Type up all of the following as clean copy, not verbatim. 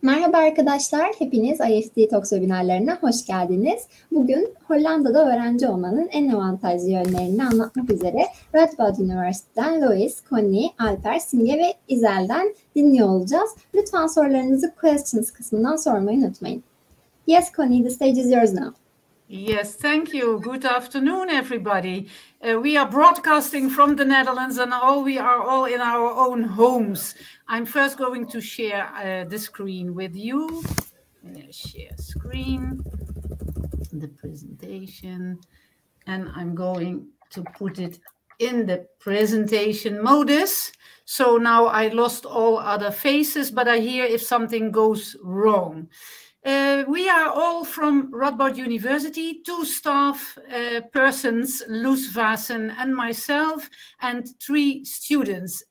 Merhaba arkadaşlar, hepiniz IEFT Talks webinarlarına hoş geldiniz. Bugün Hollanda'da öğrenci olmanın en avantajlı yönlerini anlatmak üzere Radboud University'den Louis, Connie, Alper, Simge ve İzel'den dinliyor olacağız. Lütfen sorularınızı questions kısmından sormayı unutmayın. Yes, Connie, the stage is yours now. Yes, thank you. Good afternoon, everybody. We are broadcasting from the Netherlands and we are all in our own homes. I'm first going to share the screen with you. Share screen, the presentation, and I'm going to put it in the presentation modus. So now I lost all other faces, but I hear if something goes wrong. We are all from Radboud University, two staff persons, Loes Vassen and myself, and 3 students.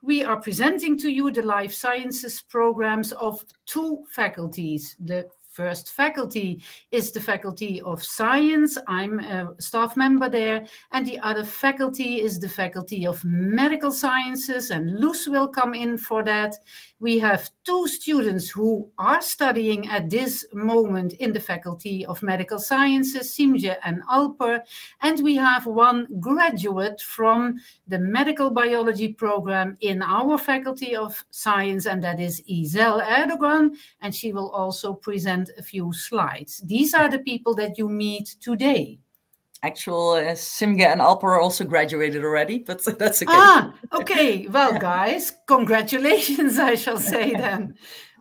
We are presenting to you the life sciences programs of 2 faculties. The first faculty is the Faculty of Science. I'm a staff member there. And the other faculty is the Faculty of Medical Sciences, and Loes will come in for that. We have 2 students who are studying at this moment in the Faculty of Medical Sciences, Şimdi and Alper. And we have 1 graduate from the Medical Biology program in our Faculty of Science, and that is İzel Erdogan. And she will also present a few slides. These are the people that you meet today. Simge and Alper also graduated already, but that's okay. Ah, okay. Well, guys, congratulations, I shall say then.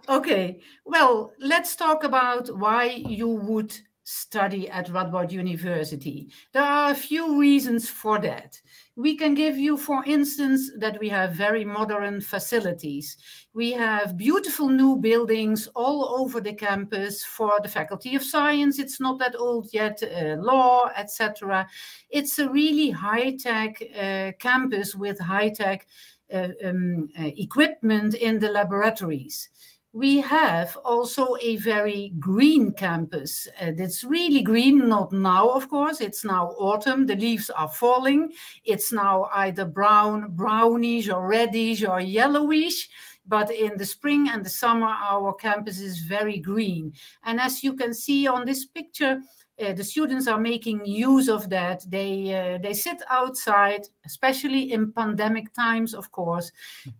Okay, well, let's talk about why you would study at Radboud University. There are a few reasons for that. We can give you, for instance, that we have very modern facilities. We have beautiful new buildings all over the campus. For the Faculty of Science, it's not that old yet, law, etc. It's a really high-tech campus with high-tech equipment in the laboratories. We have also a very green campus. It's really green, not now, of course. It's now autumn. The leaves are falling. It's now either brown, brownish, or reddish, or yellowish. But in the spring and the summer, our campus is very green. And as you can see on this picture, the students are making use of that. They sit outside, especially in pandemic times, of course,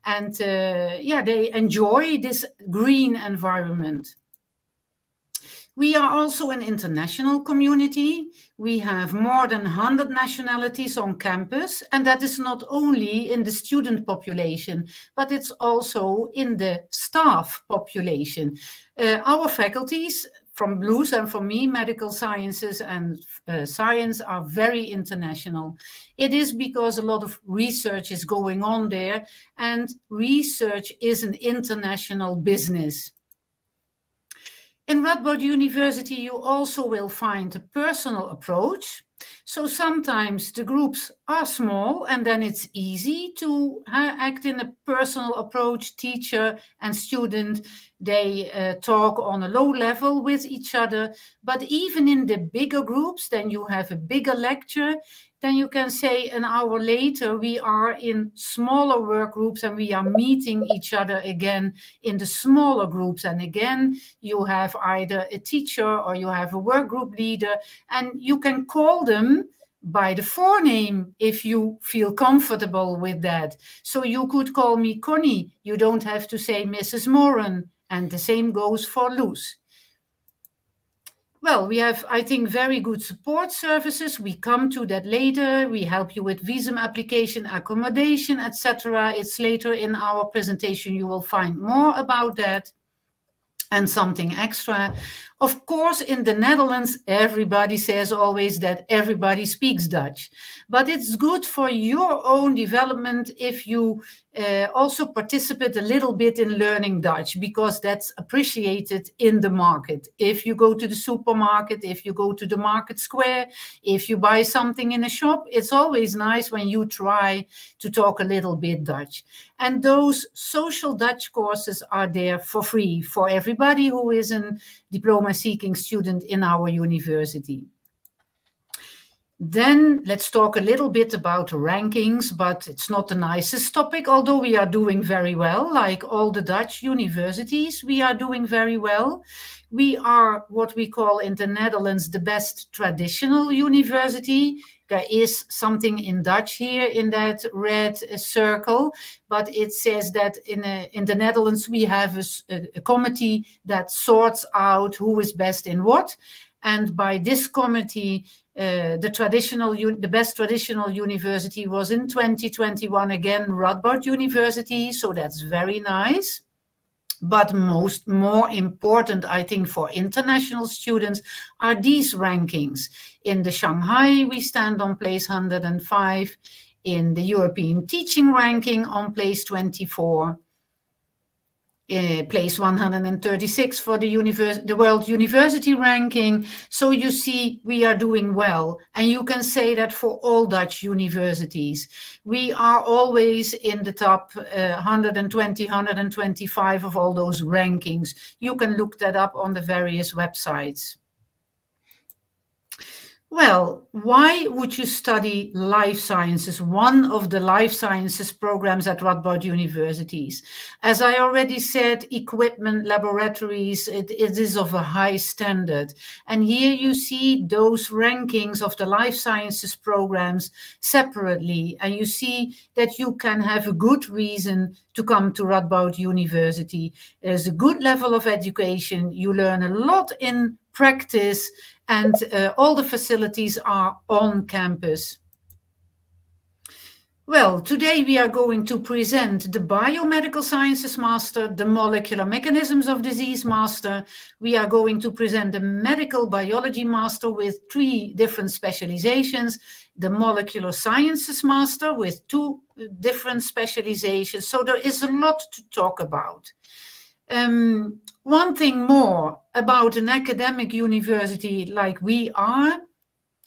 and they enjoy this green environment. We are also an international community. We have more than 100 nationalities on campus, and that is not only in the student population, but it's also in the staff population. Our faculties, from Loes and from me, medical sciences and science, are very international. It is because a lot of research is going on there, and research is an international business. In Radboud University, you also will find a personal approach. So sometimes the groups are small, and then it's easy to act in a personal approach. Teacher and student, they talk on a low level with each other. But even in the bigger groups, then you have a bigger lecture. Then you can say an hour later, we are in smaller work groups and we are meeting each other again in the smaller groups. And again, you have either a teacher or you have a work group leader, and you can call them by the forename if you feel comfortable with that. So you could call me Connie. You don't have to say Mrs. Moran. And the same goes for Loes. Well, we have, I think, very good support services. We come to that later. We help you with visa application, accommodation, etc. It's later in our presentation. You will find more about that. And something extra. Of course, in the Netherlands, everybody says always that everybody speaks Dutch. But it's good for your own development if you also participate a little bit in learning Dutch, because that's appreciated in the market. If you go to the supermarket, if you go to the market square, if you buy something in a shop, it's always nice when you try to talk a little bit Dutch. And those social Dutch courses are there for free for everybody who is a diploma-seeking student in our university. Then let's talk a little bit about rankings, but it's not the nicest topic, although we are doing very well. Like all the Dutch universities, we are doing very well. We are what we call in the Netherlands the best traditional university. There is something in Dutch here in that red circle, but it says that in the Netherlands we have a committee that sorts out who is best in what. And by this committee, the best traditional university was in 2021 again Radboud University, so that's very nice. But more important, I think, for international students are these rankings. In the Shanghai, we stand on place 105. In the European teaching ranking on place 24. Place 136 for the World University ranking. So you see, we are doing well. And you can say that for all Dutch universities. We are always in the top 120, 125 of all those rankings. You can look that up on the various websites. Well, why would you study life sciences, one of the life sciences programs at Radboud universities? As I already said, equipment, laboratories, it is of a high standard. And here you see those rankings of the life sciences programs separately. And you see that you can have a good reason to come to Radboud University. There's a good level of education. You learn a lot in practice. And all the facilities are on campus. Well, today we are going to present the Biomedical Sciences Master, the Molecular Mechanisms of Disease Master. We are going to present the Medical Biology Master with 3 different specializations, the Molecular Sciences Master with 2 different specializations. So there is a lot to talk about. One thing more about an academic university like we are,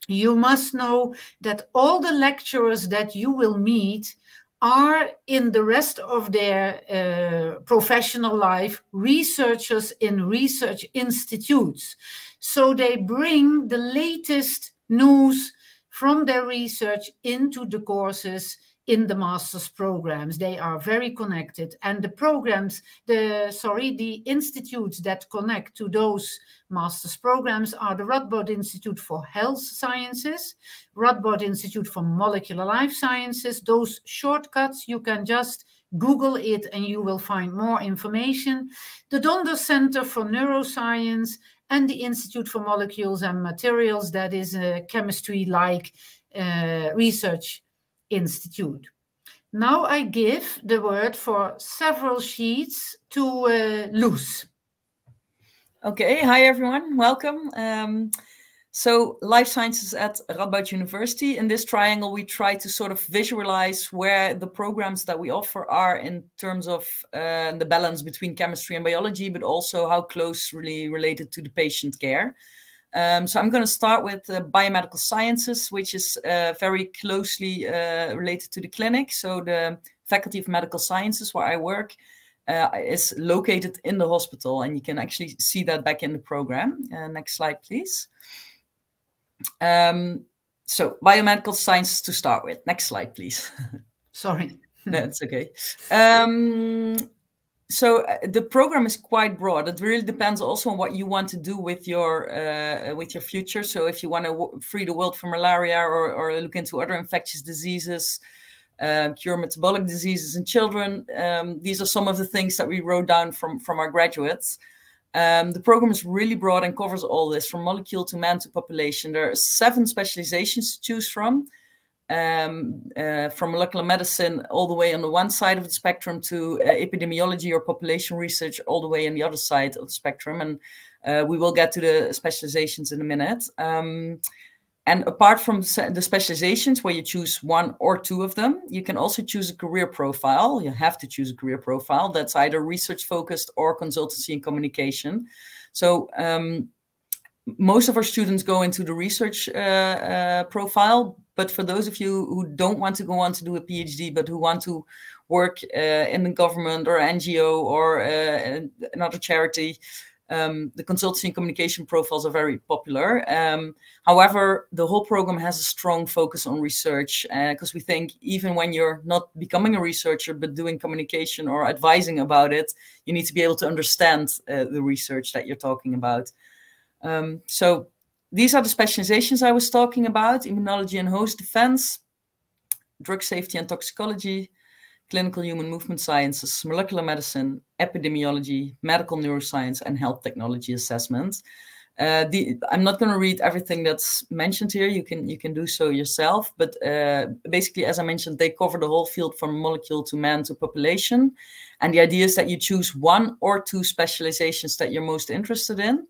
you must know that all the lecturers that you will meet are in the rest of their professional life researchers in research institutes. So they bring the latest news from their research into the courses in the master's programs. They are very connected, and the programs, the institutes that connect to those master's programs are the Radboud Institute for Health Sciences, Radboud Institute for Molecular Life Sciences. Those shortcuts, you can just Google it and you will find more information. The Donder Center for Neuroscience and the Institute for Molecules and Materials, that is a chemistry-like research institute. Now I give the word for several sheets to Loes. Okay, hi everyone, welcome. So life sciences at Radboud University. In this triangle, we try to sort of visualize where the programs that we offer are in terms of the balance between chemistry and biology, but also how closely related to the patient care. So I'm going to start with Biomedical Sciences, which is very closely related to the clinic. So the Faculty of Medical Sciences, where I work, is located in the hospital, and you can actually see that back in the program. Next slide, please. So Biomedical Sciences to start with. Next slide, please. Sorry. That's okay. So the program is quite broad. It really depends also on what you want to do with your future. So if you want to free the world from malaria or look into other infectious diseases, cure metabolic diseases in children, these are some of the things that we wrote down from our graduates. The program is really broad and covers all this, from molecule to man to population. There are 7 specializations to choose from molecular medicine all the way on the one side of the spectrum to epidemiology or population research all the way on the other side of the spectrum. And we will get to the specializations in a minute. And apart from the specializations where you choose 1 or 2 of them, you can also choose a career profile. You have to choose a career profile that's either research focused or consultancy and communication. So most of our students go into the research profile. But for those of you who don't want to go on to do a PhD, but who want to work in the government or NGO or another charity, The consultancy and communication profiles are very popular. However, the whole program has a strong focus on research because we think even when you're not becoming a researcher, but doing communication or advising about it, you need to be able to understand the research that you're talking about. So these are the specializations I was talking about: immunology and host defense, drug safety and toxicology, clinical human movement sciences, molecular medicine, epidemiology, medical neuroscience, and health technology assessment. I'm not going to read everything that's mentioned here. You can do so yourself. But basically, as I mentioned, they cover the whole field from molecule to man to population. And the idea is that you choose 1 or 2 specializations that you're most interested in.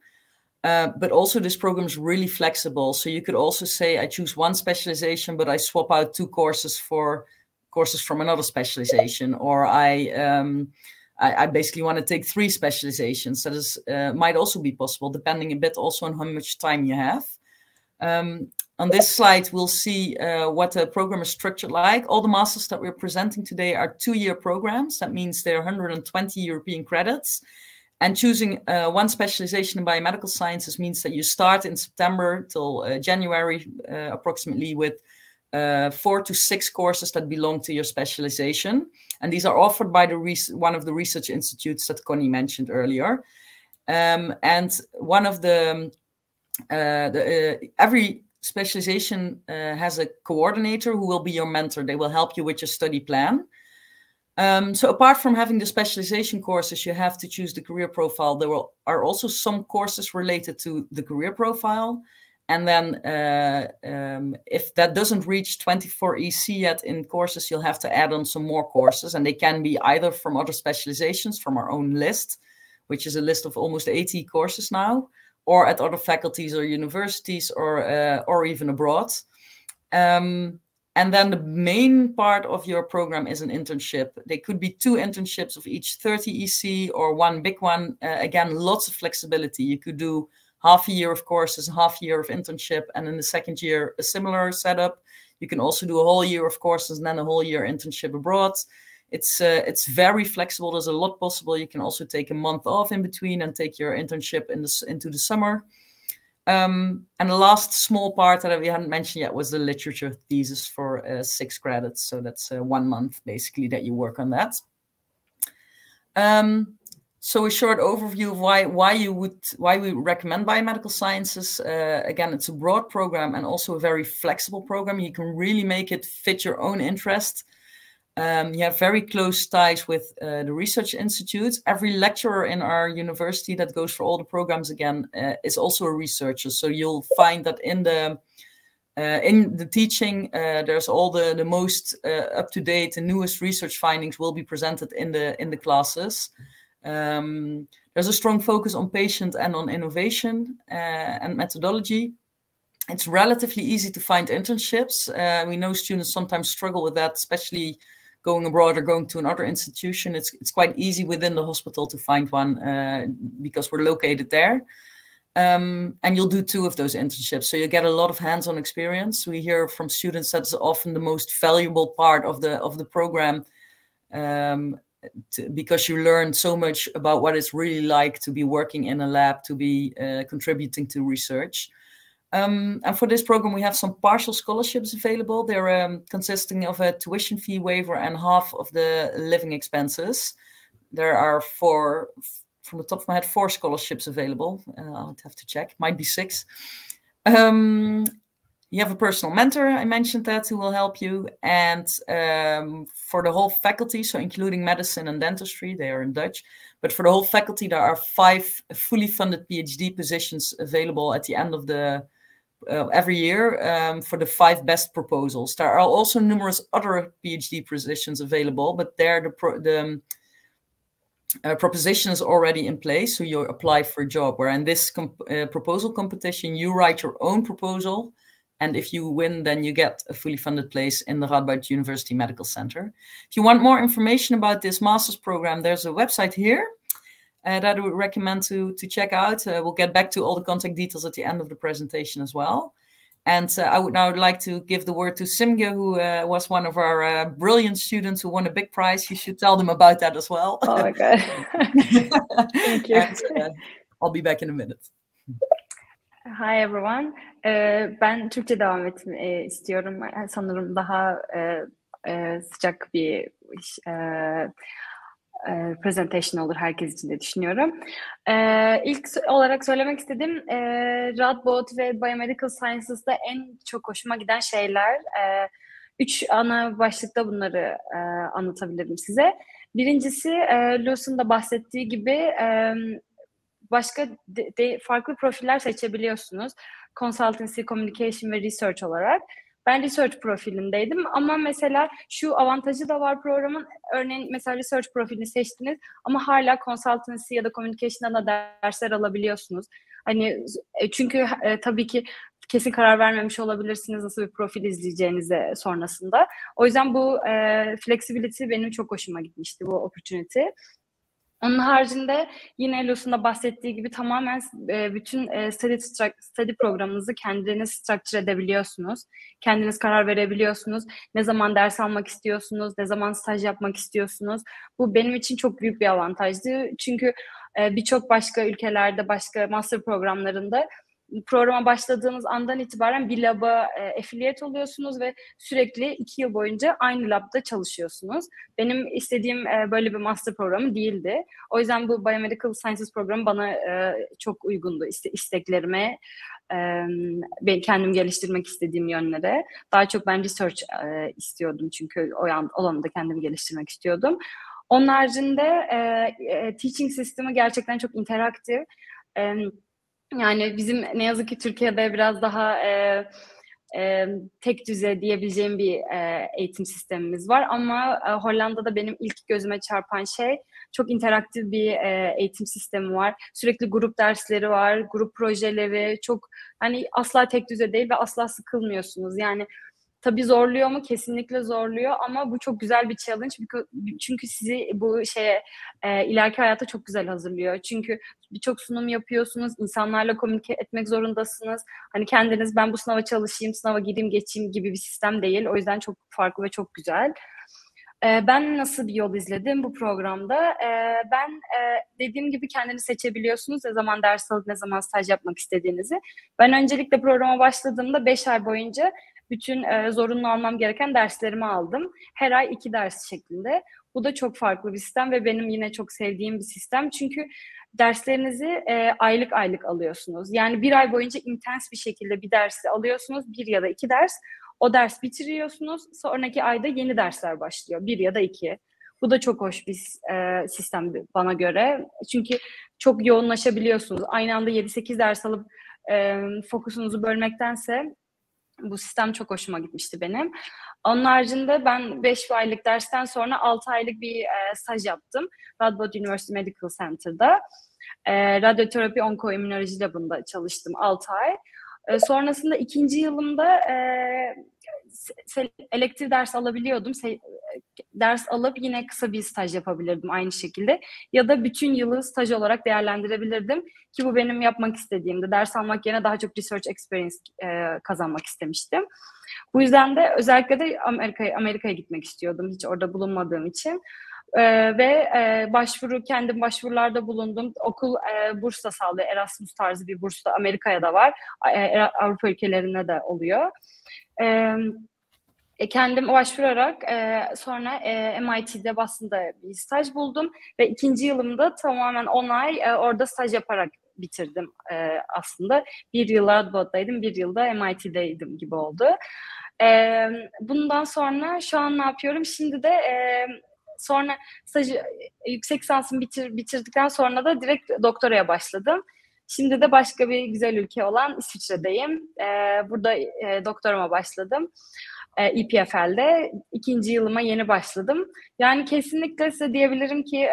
But also this program is really flexible. So you could also say, I choose 1 specialization, but I swap out 2 courses for courses from another specialization, or I basically want to take 3 specializations. That is might also be possible, depending a bit also on how much time you have. On this slide, we'll see what the program is structured like. All the masters that we're presenting today are 2-year programs. That means they're 120 European credits. And choosing 1 specialization in biomedical sciences means that you start in September till January, approximately, with 4 to 6 courses that belong to your specialization. And these are offered by one of the research institutes that Connie mentioned earlier. And one of every specialization has a coordinator who will be your mentor. They will help you with your study plan. So apart from having the specialization courses, you have to choose the career profile. There are also some courses related to the career profile. And then if that doesn't reach 24 EC yet in courses, you'll have to add on some more courses. And they can be either from other specializations, from our own list, which is a list of almost 80 courses now, or at other faculties or universities, or even abroad. And then the main part of your program is an internship. They could be 2 internships of each 30 EC or 1 big one. Again, lots of flexibility. You could do half a year of courses, half a year of internship, and in the second year, a similar setup. You can also do a whole year of courses and then a whole year internship abroad. It's very flexible. There's a lot possible. You can also take a month off in between and take your internship into the summer. And the last small part that we hadn't mentioned yet was the literature thesis for 6 credits. So that's 1 month basically that you work on that. So a short overview of why we recommend biomedical sciences. Again, it's a broad program and also a very flexible program. You can really make it fit your own interest. You have very close ties with the research institutes. Every lecturer in our university that goes for all the programs again is also a researcher. So you'll find that in the teaching, there's all the most up-to-date and newest research findings will be presented in the classes. There's a strong focus on patient and on innovation and methodology. It's relatively easy to find internships. We know students sometimes struggle with that, especially going abroad or going to another institution. It's quite easy within the hospital to find one because we're located there. And you'll do 2 of those internships. So you get a lot of hands-on experience. We hear from students that's often the most valuable part of the program because you learn so much about what it's really like to be working in a lab, to be contributing to research. And for this program, we have some partial scholarships available. They're consisting of a tuition fee waiver and half of the living expenses. There are from the top of my head, 4 scholarships available. I'll have to check, might be 6. You have a personal mentor, I mentioned that, who will help you. And for the whole faculty, so including medicine and dentistry, they are in Dutch. But for the whole faculty, there are 5 fully funded PhD positions available at the end of every year for the 5 best proposals. There are also numerous other PhD positions available, but there the proposition is already in place, so you apply for a job. Where in this proposal competition, you write your own proposal, and if you win, then you get a fully funded place in the Radboud University Medical Center. If you want more information about this master's program, there's a website here that I would recommend to check out. We'll get back to all the contact details at the end of the presentation as well. And I would now like to give the word to Simge, who was one of our brilliant students who won a big prize. You should tell them about that as well. Oh my God. Thank you. I'll be back in a minute. Hi everyone. Ben Türkçe devam etmek istiyorum. Sanırım daha sıcak bir presentation olur herkes için de düşünüyorum. İlk olarak söylemek istediğim Radboud ve Biomedical Sciences'da en çok hoşuma giden şeyler. 3 ana başlıkta bunları anlatabilirim size. Birincisi, Lewis'un da bahsettiği gibi başka farklı profiller seçebiliyorsunuz. Consultancy, Communication ve Research olarak. Ben Research profilindeydim ama mesela şu avantajı da var programın. Örneğin mesela Research profilini seçtiniz ama hala Consultancy ya da Communication'dan da dersler alabiliyorsunuz. Hani çünkü tabii ki kesin karar vermemiş olabilirsiniz nasıl bir profil izleyeceğinize sonrasında. O yüzden bu flexibility benim çok hoşuma gitmişti, bu opportunity. Onun haricinde yine Lewis'un da bahsettiği gibi tamamen bütün study programınızı kendiniz structure edebiliyorsunuz. Kendiniz karar verebiliyorsunuz. Ne zaman ders almak istiyorsunuz, ne zaman staj yapmak istiyorsunuz. Bu benim için çok büyük bir avantajdı. Çünkü birçok başka ülkelerde, başka master programlarında programa başladığınız andan itibaren bir lab'a affiliate oluyorsunuz ve sürekli 2 yıl boyunca aynı lab'da çalışıyorsunuz. Benim istediğim böyle bir master programı değildi. O yüzden bu Biomedical Sciences programı bana çok uygundu isteklerime, ben kendim geliştirmek istediğim yönlere. Daha çok ben research istiyordum çünkü o alanda kendimi geliştirmek istiyordum. Onun haricinde teaching sistemi gerçekten çok interaktif. Yani bizim ne yazık ki Türkiye'de biraz daha tek düze diyebileceğim bir eğitim sistemimiz var ama Hollanda'da benim ilk gözüme çarpan şey çok interaktif bir eğitim sistemi var. Sürekli grup dersleri var, grup projeleri, çok hani asla tek düze değil ve asla sıkılmıyorsunuz. Yani tabii zorluyor mu? Kesinlikle zorluyor ama bu çok güzel bir challenge. Çünkü sizi bu ileriki hayata çok güzel hazırlıyor. Çünkü birçok sunum yapıyorsunuz, insanlarla komünike etmek zorundasınız. Hani kendiniz ben bu sınava çalışayım, sınava gireyim, geçeyim gibi bir sistem değil. O yüzden çok farklı ve çok güzel. Ben nasıl bir yol izledim bu programda? Ben dediğim gibi kendiniz seçebiliyorsunuz. Ne zaman ders alıp ne zaman staj yapmak istediğinizi. Ben öncelikle programa başladığımda 5 ay boyunca bütün zorunlu almam gereken derslerimi aldım. Her ay 2 ders şeklinde. Bu da çok farklı bir sistem ve benim yine çok sevdiğim bir sistem. Çünkü derslerinizi aylık aylık alıyorsunuz. Yani 1 ay boyunca intens bir şekilde bir dersi alıyorsunuz. 1 ya da 2 ders. O ders bitiriyorsunuz. Sonraki ayda yeni dersler başlıyor. 1 ya da 2. Bu da çok hoş bir sistem bana göre. Çünkü çok yoğunlaşabiliyorsunuz. Aynı anda 7-8 ders alıp fokusunuzu bölmektense bu sistem çok hoşuma gitmişti benim. Onun haricinde ben 5 aylık dersten sonra 6 aylık bir staj yaptım. Radboud University Medical Center'da. Radyoterapi onkoimmünoloji labında çalıştım 6 ay. Sonrasında 2. yılımda elektif ders alabiliyordum. Ders alıp yine kısa bir staj yapabilirdim aynı şekilde. Ya da bütün yılı staj olarak değerlendirebilirdim. Ki bu benim yapmak istediğimdi. Ders almak yerine daha çok research experience kazanmak istemiştim. Bu yüzden de özellikle de Amerika'ya gitmek istiyordum. Hiç orada bulunmadığım için. Kendim başvurularda bulundum. Okul burs da sağlıyor. Erasmus tarzı bir burs da Amerika'ya da var. Avrupa ülkelerinde de oluyor. Kendim başvurarak sonra MIT'de Boston'da bir staj buldum ve 2. yılımda tamamen 10 ay orada staj yaparak bitirdim aslında. 1 yıl Radboud'daydım, 1 yılda MIT'deydim gibi oldu. Bundan sonra şu an ne yapıyorum? Şimdi de sonra yüksek lisansımı bitirdikten sonra da direkt doktoraya başladım. Şimdi de başka bir güzel ülke olan İsviçre'deyim. Burada doktorama başladım. EPFL'de 2. yılıma yeni başladım. Yani kesinlikle size diyebilirim ki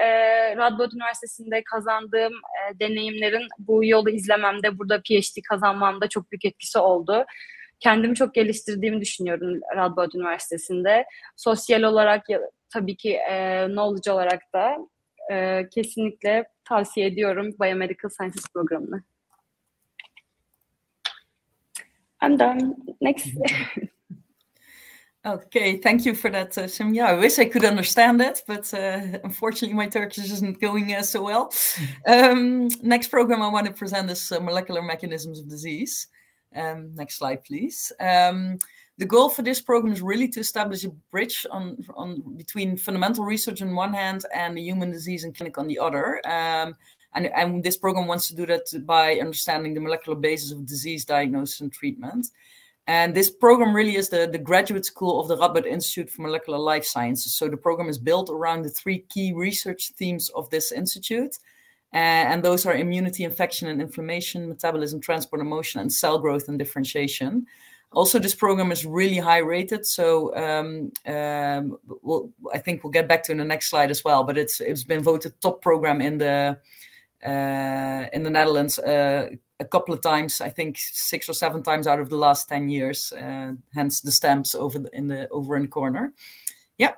Radboud Üniversitesi'nde kazandığım deneyimlerin bu yolu izlememde, burada PhD kazanmamda çok büyük etkisi oldu. Kendimi çok geliştirdiğimi düşünüyorum Radboud Üniversitesi'nde. Sosyal olarak tabii ki knowledge olarak da kesinlikle tavsiye ediyorum Biomedical Sciences programını. I'm done. Next. Okay, thank you for that, Sim. Yeah, I wish I could understand it, but unfortunately my Turkish isn't going so well. Next program I want to present is Molecular Mechanisms of Disease. Next slide, please. The goal for this program is really to establish a bridge between fundamental research on one hand and the human disease and clinic on the other. And this program wants to do that by understanding the molecular basis of disease diagnosis and treatment. And this program really is the graduate school of the Radboud Institute for Molecular Life Sciences. So the program is built around the 3 key research themes of this institute. And those are immunity, infection and inflammation, metabolism, transport and motion, and cell growth and differentiation. Also, this program is really high rated. So I think we'll get back to in the next slide as well. But it's been voted top program in the Netherlands a couple of times, I think 6 or 7 times out of the last 10 years, hence the stamps over in the corner. Yeah.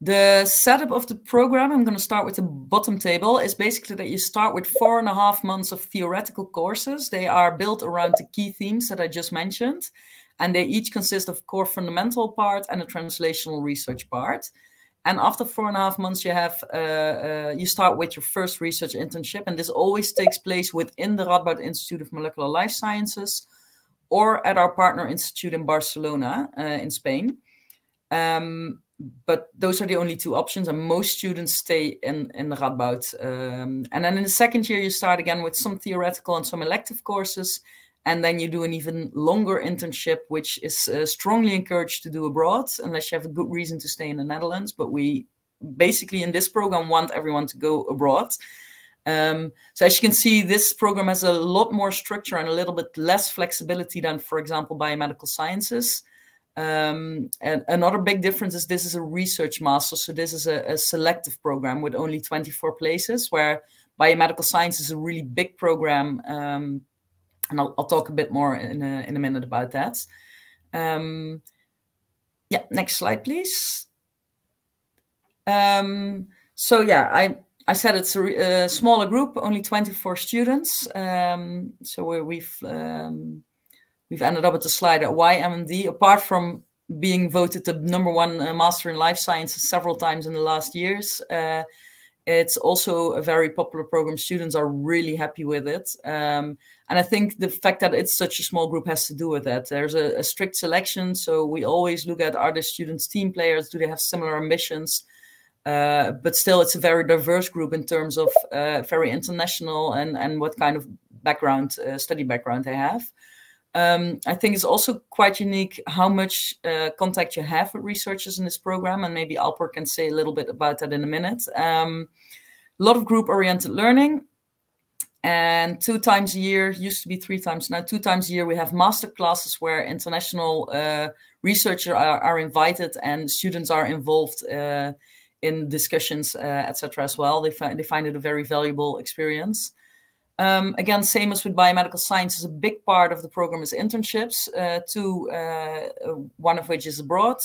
The setup of the program, I'm going to start with the bottom table, is basically that you start with 4.5 months of theoretical courses. They are built around the key themes that I just mentioned, and they each consist of core fundamental part and a translational research part. And after 4.5 months, you start with your first research internship, and this always takes place within the Radboud Institute of Molecular Life Sciences or at our partner institute in Barcelona, in Spain. But those are the only 2 options, and most students stay in the Radboud. And then in the second year, you start again with some theoretical and some elective courses, and then you do an even longer internship, which is strongly encouraged to do abroad, unless you have a good reason to stay in the Netherlands. But we basically, in this program, want everyone to go abroad. So as you can see, this program has a lot more structure and a little bit less flexibility than, for example, Biomedical Sciences. And another big difference is this is a research master. So this is a selective program with only 24 places, where Biomedical Science is a really big program. And I'll talk a bit more in a minute about that. Yeah, next slide, please. So yeah, I said it's a smaller group, only 24 students. So we've ended up at the slide at why MMD, apart from being voted the #1 master in life sciences several times in the last years. It's also a very popular program. Students are really happy with it. And I think the fact that it's such a small group has to do with that. There's a strict selection. So we always look at, are the students team players? Do they have similar ambitions? But still, it's a very diverse group in terms of very international and what kind of background, study background they have. I think it's also quite unique how much contact you have with researchers in this program, and maybe Alper can say a little bit about that in a minute. A lot of group-oriented learning, and 2 times a year, used to be 3 times, now 2 times a year, we have master classes where international researchers are invited and students are involved in discussions, etc. as well. They find it a very valuable experience. Again, same as with Biomedical Sciences, a big part of the program is internships, one of which is abroad.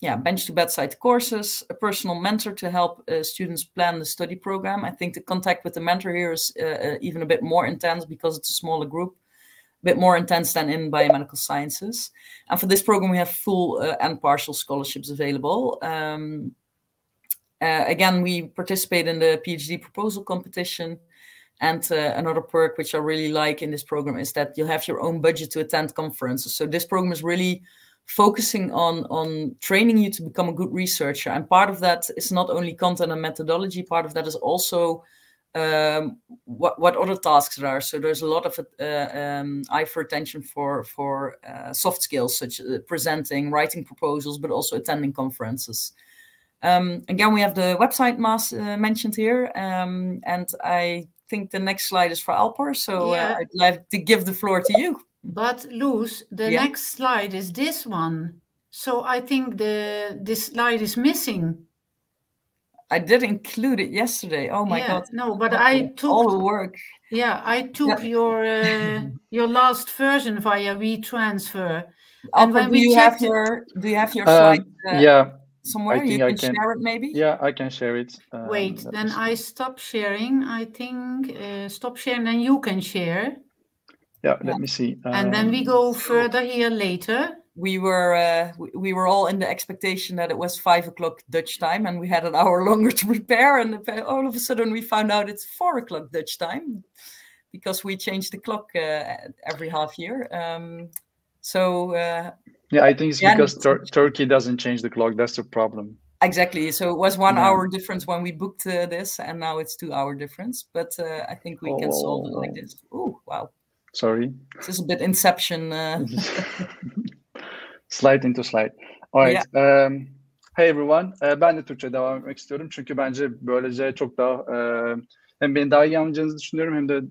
Yeah, bench to bedside courses, a personal mentor to help students plan the study program. I think the contact with the mentor here is even a bit more intense because it's a smaller group, a bit more intense than in Biomedical Sciences. And for this program, we have full and partial scholarships available. Again, we participate in the PhD proposal competition. And another perk which I really like in this program is that you have your own budget to attend conferences. So this program is really focusing on training you to become a good researcher. And part of that is not only content and methodology, part of that is also what other tasks there are. So there's a lot of eye for attention for soft skills, such as presenting, writing proposals, but also attending conferences. Again, we have the website mentioned here, and I think the next slide is for Alper, so yeah. I'd like to give the floor to you. But Loes, the next slide is this one. So I think this slide is missing. I did include it yesterday. Oh my God. No, but I took all the work. Yeah, I took your last version via WeTransfer. And when do you have your slide? Yeah. Somewhere you can share it, maybe. Yeah, I can share it. Wait, then I stop sharing. I think stop sharing, then you can share. Yeah, let me see. And then we go further here later. we were all in the expectation that it was 5 o'clock Dutch time, and we had an hour longer to prepare. And all of a sudden, we found out it's 4 o'clock Dutch time because we changed the clock every half year. Yeah, I think it's because Turkey doesn't change the clock. That's the problem. Exactly. So it was 1 hour difference when we booked this, and now it's 2 hour difference. But I think we can solve it like this. Oh, wow. Sorry. This is a bit Inception. Slide into slide. All right. Yeah. Hey everyone. Ben de Türkçe devam etmek istiyorum. Çünkü bence böylece çok daha hem beni daha iyi anlayacağınızı düşünüyorum hem de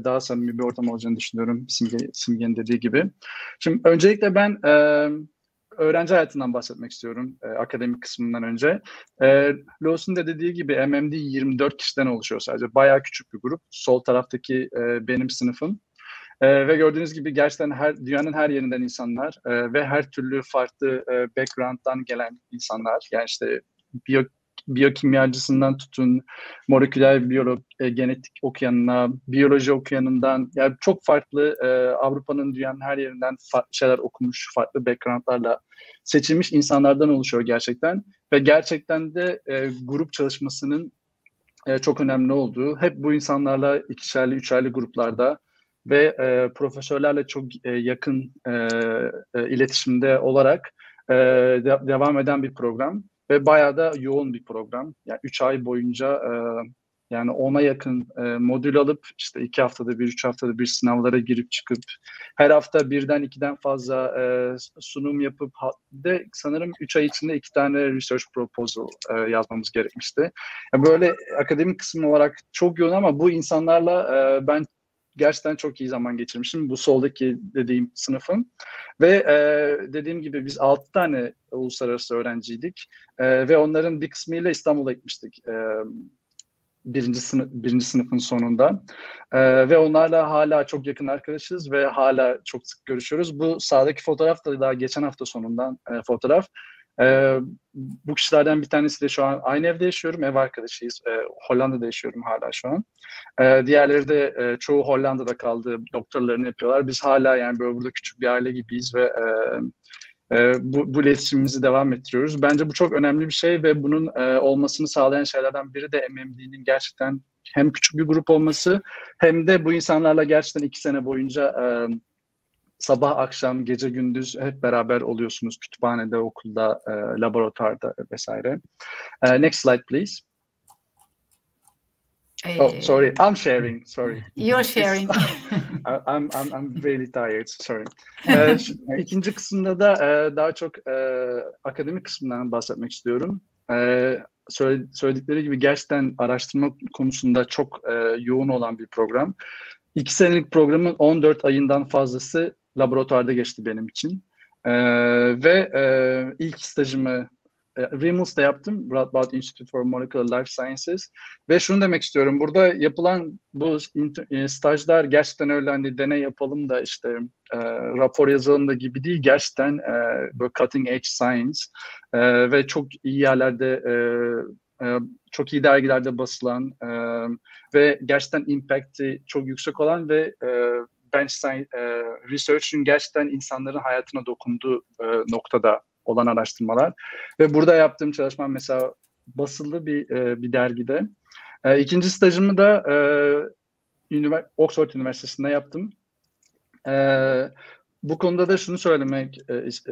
daha samimi bir ortam olacağını düşünüyorum. Simge'nin dediği gibi. Şimdi öncelikle ben öğrenci hayatından bahsetmek istiyorum akademik kısmından önce. Lawson da dediği gibi MMD 24 kişiden oluşuyor sadece. Bayağı küçük bir grup. Sol taraftaki benim sınıfım. Ve gördüğünüz gibi gerçekten dünyanın her yerinden insanlar ve her türlü farklı background'dan gelen insanlar. Yani işte biyokimyacısından tutun, moleküler biyolog, genetik okuyanına, biyoloji okuyanından, yani çok farklı Avrupa'nın, dünyanın her yerinden farklı şeyler okumuş, farklı background'larla seçilmiş insanlardan oluşuyor gerçekten. Ve gerçekten de grup çalışmasının çok önemli olduğu, hep bu insanlarla ikişerli, üçerli gruplarda ve profesörlerle çok yakın iletişimde olarak devam eden bir program ve bayağı da yoğun bir program. Yani 3 ay boyunca yani 10'a yakın modül alıp işte 2 haftada bir, 3 haftada bir sınavlara girip çıkıp her hafta 1'den 2'den fazla sunum yapıp de sanırım 3 ay içinde 2 tane research proposal yazmamız gerekmişti. Yani böyle akademik kısım olarak çok yoğun ama bu insanlarla ben gerçekten çok iyi zaman geçirmişim. Bu soldaki dediğim sınıfım. Ve dediğim gibi biz 6 tane uluslararası öğrenciydik. Ve onların bir kısmıyla İstanbul'a gitmiştik. Birinci sınıfın sonunda. Ve onlarla hala çok yakın arkadaşız ve hala çok sık görüşüyoruz. Bu sağdaki fotoğraf da daha geçen hafta sonundan fotoğraf. Bu kişilerden bir tanesi de şu an aynı evde yaşıyorum, ev arkadaşıyız. Hollanda'da yaşıyorum hala şu an. Diğerleri de çoğu Hollanda'da kaldı, doktorlarını yapıyorlar. Biz hala yani böyle burada küçük bir aile gibiyiz ve bu iletişimimizi devam ettiriyoruz. Bence bu çok önemli bir şey ve bunun olmasını sağlayan şeylerden biri de MMD'nin gerçekten hem küçük bir grup olması hem de bu insanlarla gerçekten 2 sene boyunca sabah, akşam, gece, gündüz hep beraber oluyorsunuz. Kütüphanede, okulda, laboratuvarda vesaire. Next slide, please. Oh, sorry. I'm sharing. Sorry. You're sharing. I'm really tired. Sorry. İkinci kısımda da daha çok akademik kısmından bahsetmek istiyorum. Söyledikleri gibi gerçekten araştırma konusunda çok yoğun olan bir program. 2 senelik programın 14 ayından fazlası laboratuvarda geçti benim için. Ve ilk stajımı Remels'te yaptım. Radboud Institute for Molecular Life Sciences. Ve şunu demek istiyorum. Burada yapılan bu stajlar gerçekten öyle hani deney yapalım da işte rapor yazalım da gibi değil. Gerçekten böyle cutting edge science ve çok iyi yerlerde çok iyi dergilerde basılan ve gerçekten impact'i çok yüksek olan ve bench science research'ün gerçekten insanların hayatına dokunduğu noktada olan araştırmalar. Ve burada yaptığım çalışma mesela basılı bir dergide. İkinci stajımı da Oxford Üniversitesi'nde yaptım. Bu konuda da şunu söylemek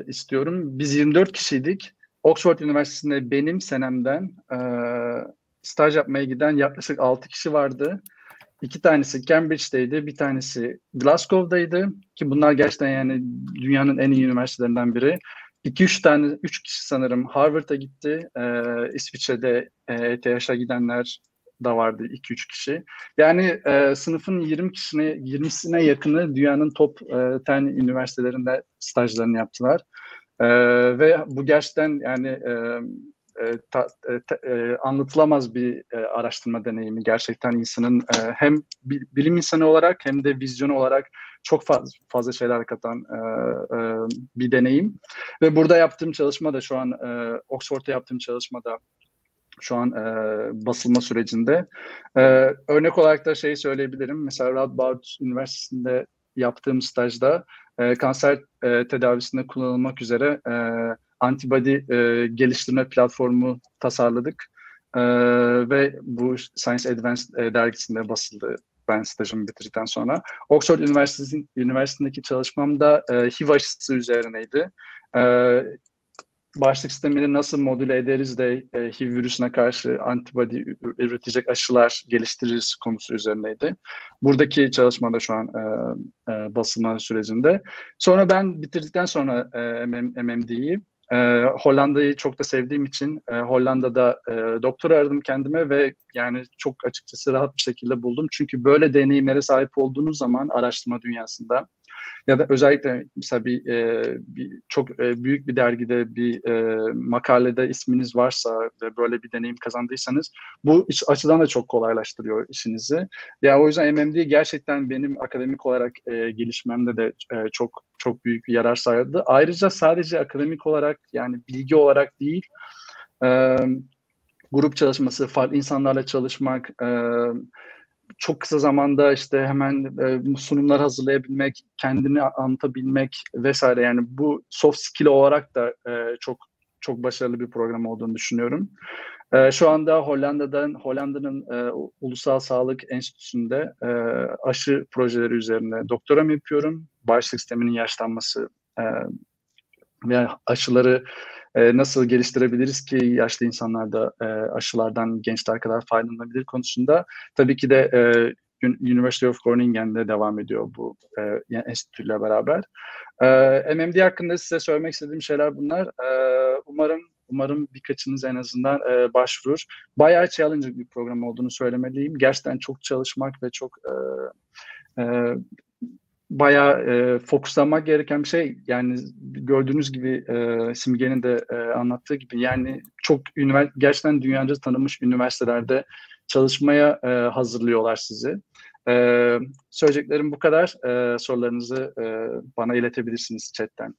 istiyorum. Biz 24 kişiydik. Oxford Üniversitesi'nde benim senemden staj yapmaya giden yaklaşık 6 kişi vardı. 2 tanesi Cambridge'deydi, bir tanesi Glasgow'daydı ki bunlar gerçekten yani dünyanın en iyi üniversitelerinden biri. 3 kişi sanırım Harvard'a gitti. İsviçre'de ETH'a gidenler da vardı 2-3 kişi. Yani sınıfın 20'sine yakını dünyanın top 10 üniversitelerinde stajlarını yaptılar. Ve bu gerçekten yani anlatılamaz bir araştırma deneyimi. Gerçekten insanın hem bilim insanı olarak hem de vizyon olarak çok fazla şeyler katan bir deneyim. Ve burada yaptığım çalışma da şu an Oxford'da yaptığım çalışma da şu an basılma sürecinde. Örnek olarak da şeyi söyleyebilirim. Mesela Radboud Üniversitesi'nde yaptığım stajda kanser tedavisinde kullanılmak üzere antibody geliştirme platformu tasarladık. Ve bu Science Advanced dergisinde basıldı ben stajımı bitirdikten sonra. Oxford Üniversitesi'ndeki çalışmam da HIV aşısı üzerineydi. Bağışıklık sistemini nasıl modüle ederiz de HIV virüsüne karşı antibody üretecek aşılar geliştiririz konusu üzerineydi. Buradaki çalışma da şu an basılma sürecinde. Sonra ben bitirdikten sonra MMD'yi Hollanda'yı çok da sevdiğim için Hollanda'da doktora aradım kendime ve yani çok açıkçası rahat bir şekilde buldum. Çünkü böyle deneyimlere sahip olduğunuz zaman araştırma dünyasında ya da özellikle mesela çok büyük bir dergide bir makalede isminiz varsa ve böyle bir deneyim kazandıysanız bu açıdan da çok kolaylaştırıyor işinizi. Ya o yüzden MMD gerçekten benim akademik olarak gelişmemde de çok büyük bir yarar sağladı. Ayrıca sadece akademik olarak yani bilgi olarak değil, grup çalışması, farklı insanlarla çalışmak, çok kısa zamanda işte hemen sunumlar hazırlayabilmek, kendini anlatabilmek vesaire, yani bu soft skill olarak da çok başarılı bir program olduğunu düşünüyorum. Şu anda Hollanda'nın Ulusal Sağlık Enstitüsü'nde aşı projeleri üzerine doktoramı yapıyorum. Bağışıklık sisteminin yaşlanması ve aşıları nasıl geliştirebiliriz ki yaşlı insanlar da aşılardan gençler kadar faydalanabilir konusunda. Tabii ki de University of Groningen'de devam ediyor bu enstitüyle beraber. MMD hakkında size söylemek istediğim şeyler bunlar. Umarım birkaçınız en azından başvurur. Bayağı challenging bir program olduğunu söylemeliyim. Gerçekten çok çalışmak ve çok bayağı fokuslanmak gereken bir şey. Yani gördüğünüz gibi Simge'nin de anlattığı gibi yani çok gerçekten dünyaca tanınmış üniversitelerde çalışmaya hazırlıyorlar sizi. Söyleyeceklerim bu kadar. Sorularınızı bana iletebilirsiniz chatten.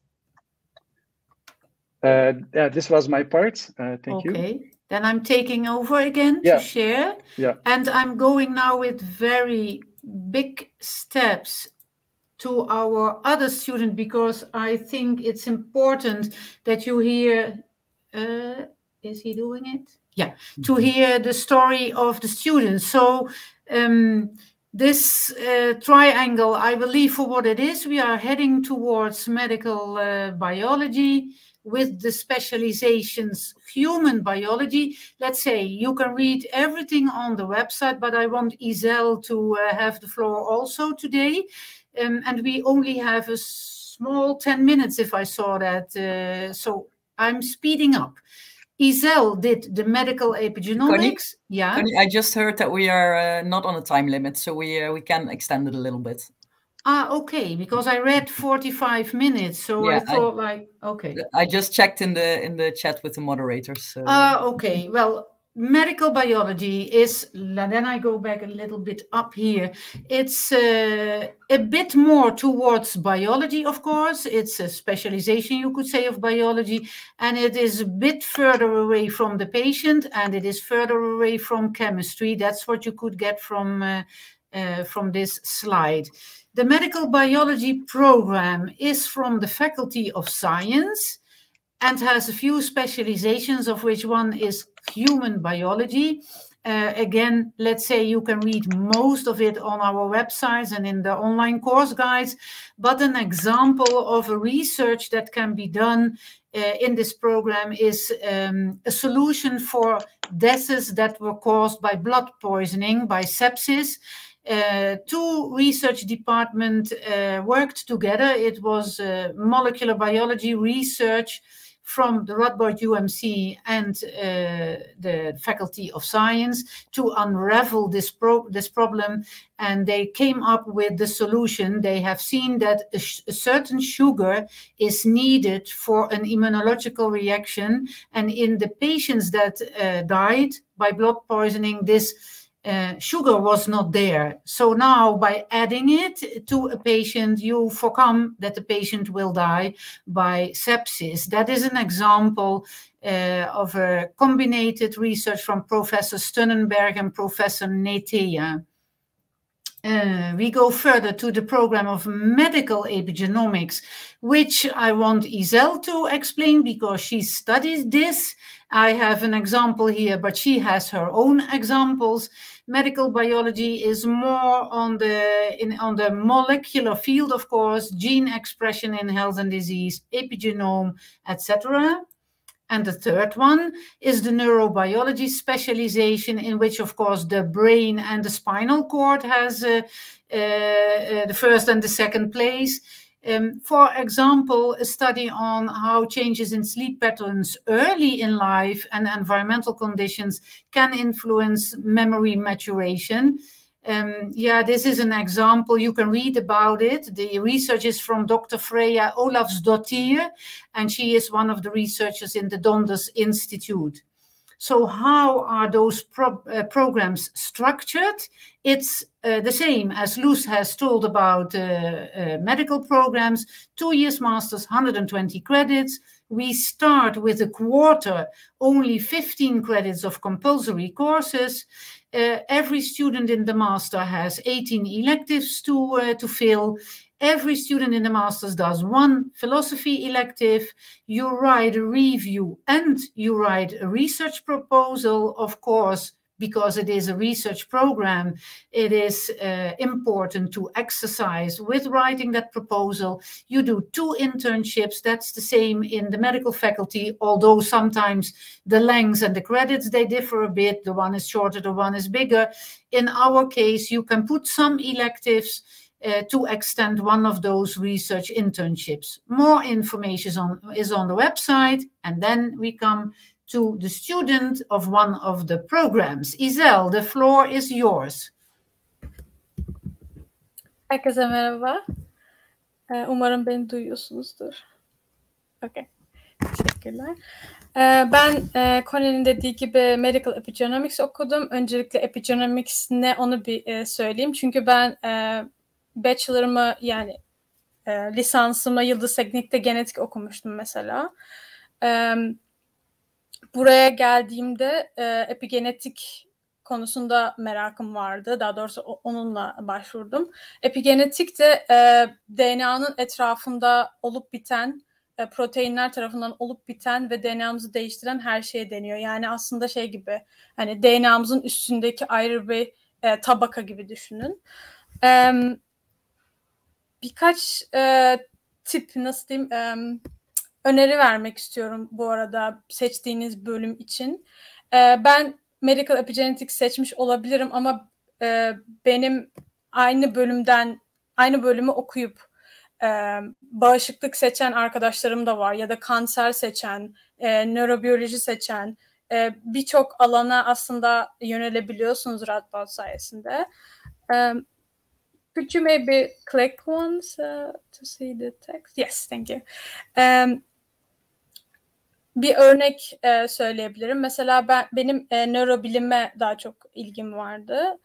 Yeah, this was my part. Thank you. Okay, then I'm taking over again to share. Yeah. And I'm going now with very big steps to our other student, because I think it's important that you hear, is he doing it? Yeah, to hear the story of the students. So this triangle, I believe for what it is, we are heading towards medical biology with the specializations human biology. Let's say you can read everything on the website, but I want Isel to have the floor also today. And we only have a small 10 minutes, if I saw that. So I'm speeding up. Isel did the medical epigenomics. Yeah. Connie, I just heard that we are not on a time limit, so we can extend it a little bit. Okay, because I read 45 minutes, so yeah, I thought okay. I just checked in the chat with the moderators. So. Okay, well, medical biology is, then I go back a little bit up here. It's a bit more towards biology, of course. It's a specialization, you could say, of biology, and it is a bit further away from the patient, and it is further away from chemistry. That's what you could get from this slide. The medical biology program is from the Faculty of Science and has a few specializations, of which one is human biology. Again, let's say you can read most of it on our websites and in the online course guides, but an example of a research that can be done in this program is a solution for deaths that were caused by blood poisoning, by sepsis. Two research departments worked together. It was molecular biology research from the Radboud UMC and the Faculty of Science to unravel this problem, and they came up with the solution. They have seen that a certain sugar is needed for an immunological reaction, and in the patients that died by blood poisoning, this sugar was not there. So now by adding it to a patient, you forecome that the patient will die by sepsis. That is an example of a combined research from Professor Stunnenberg and Professor Netea. we go further to the program of medical epigenomics, which I want Isel to explain because she studies this. I have an example here, but she has her own examples. Medical biology is more on the molecular field, of course, gene expression in health and disease, epigenome, etc. And the third one is the neurobiology specialization, in which, of course, the brain and the spinal cord has the first and the second place. For example, a study on how changes in sleep patterns early in life and environmental conditions can influence memory maturation. This is an example. You can read about it. The research is from Dr. Freya Olafsdottir, and she is one of the researchers in the Donders Institute. So how are those programs structured? It's the same as Luz has told about medical programs, 2 years masters, 120 credits. We start with a quarter, only 15 credits of compulsory courses. Every student in the master has 18 electives to fill. Every student in the master's does one philosophy elective. You write a review and you write a research proposal. Of course, because it is a research program, it is important to exercise with writing that proposal. You do 2 internships. That's the same in the medical faculty, although sometimes the lengths and the credits, they differ a bit. The one is shorter, the one is bigger. In our case, you can put some electives to extend one of those research internships. More information is on the website, and then we come to the student of one of the programs. Isel, the floor is yours. Herkese merhaba. Umarım beni duyuyorsunuzdur. Okay. Teşekkürler. Ben Connie'nin dediği gibi Medical Epigenomics okudum. Öncelikle Epigenomics ne onu bir söyleyeyim. Çünkü ben bachelor'ımı yani lisansımı Yıldız Teknik'te genetik okumuştum mesela. Buraya geldiğimde epigenetik konusunda merakım vardı. Daha doğrusu onunla başvurdum. Epigenetik de DNA'nın etrafında olup biten, proteinler tarafından olup biten ve DNA'mızı değiştiren her şeye deniyor. Yani aslında şey gibi, hani DNA'mızın üstündeki ayrı bir tabaka gibi düşünün. Birkaç tip, nasıl diyeyim, öneri vermek istiyorum bu arada seçtiğiniz bölüm için. Ben Medical Epigenetics seçmiş olabilirim ama benim aynı bölümü okuyup bağışıklık seçen arkadaşlarım da var ya da kanser seçen, nörobiyoloji seçen, birçok alana aslında yönelebiliyorsunuz Radboud sayesinde. Could you maybe click once to see the text? Yes, thank you. Bir örnek söyleyebilirim. Mesela benim nörobilime daha çok ilgim vardı.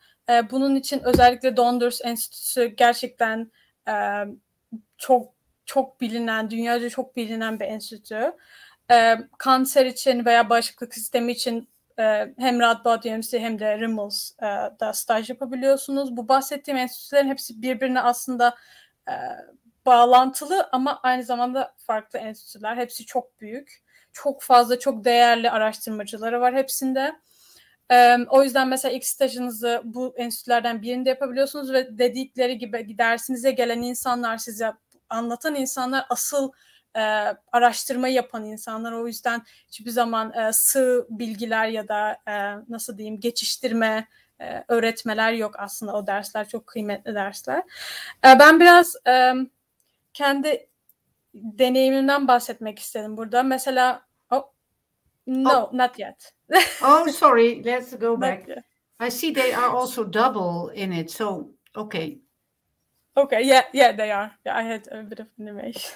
Bunun için özellikle Donders Enstitüsü gerçekten çok bilinen, dünyaca çok bilinen bir enstitü. Kanser için veya bağışıklık sistemi için hem Radboud University hem de Rimmel'da staj yapabiliyorsunuz. Bu bahsettiğim enstitülerin hepsi birbirine aslında bağlantılı ama aynı zamanda farklı enstitüler. Hepsi çok büyük. Çok fazla, çok değerli araştırmacıları var hepsinde. O yüzden mesela ilk stajınızı bu enstitülerden birinde yapabiliyorsunuz ve dedikleri gibi dersinize gelen insanlar, size anlatan insanlar asıl araştırma yapan insanlar. O yüzden hiçbir zaman sığ bilgiler ya da nasıl diyeyim geçiştirme öğretmeler yok aslında. O dersler çok kıymetli dersler. Ben biraz kendi deneyimimden bahsetmek istedim burada. Mesela not yet. Sorry, let's go back. I see they are also double in it, so okay. Okay, yeah, they are. Yeah, I had a bit of animation.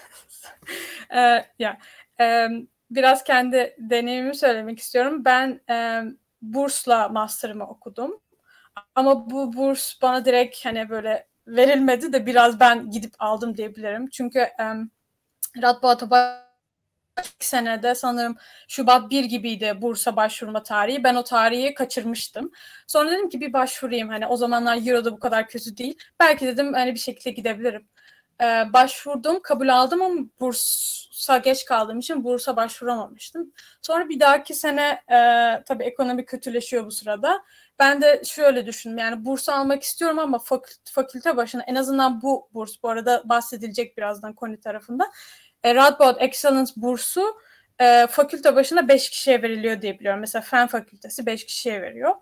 Biraz kendi deneyimimi söylemek istiyorum. Ben bursla master'ımı okudum. Ama bu burs bana direkt hani böyle verilmedi de biraz ben gidip aldım diyebilirim. Çünkü Radboud'a senede sanırım Şubat 1 gibiydi bursa başvurma tarihi. Ben o tarihi kaçırmıştım. Sonra dedim ki bir başvurayım. Hani o zamanlar Euro da bu kadar kötü değil. Belki dedim hani bir şekilde gidebilirim. Başvurdum, kabul aldım ama bursa geç kaldığım için bursa başvuramamıştım. Sonra bir dahaki sene tabii ekonomi kötüleşiyor bu sırada. Ben de şöyle düşündüm, yani burs almak istiyorum ama fakülte başına en azından bu burs, bu arada bahsedilecek birazdan Koni tarafında. Radboud Excellence bursu fakülte başına 5 kişiye veriliyor diye biliyorum. Mesela Fen Fakültesi 5 kişiye veriyor.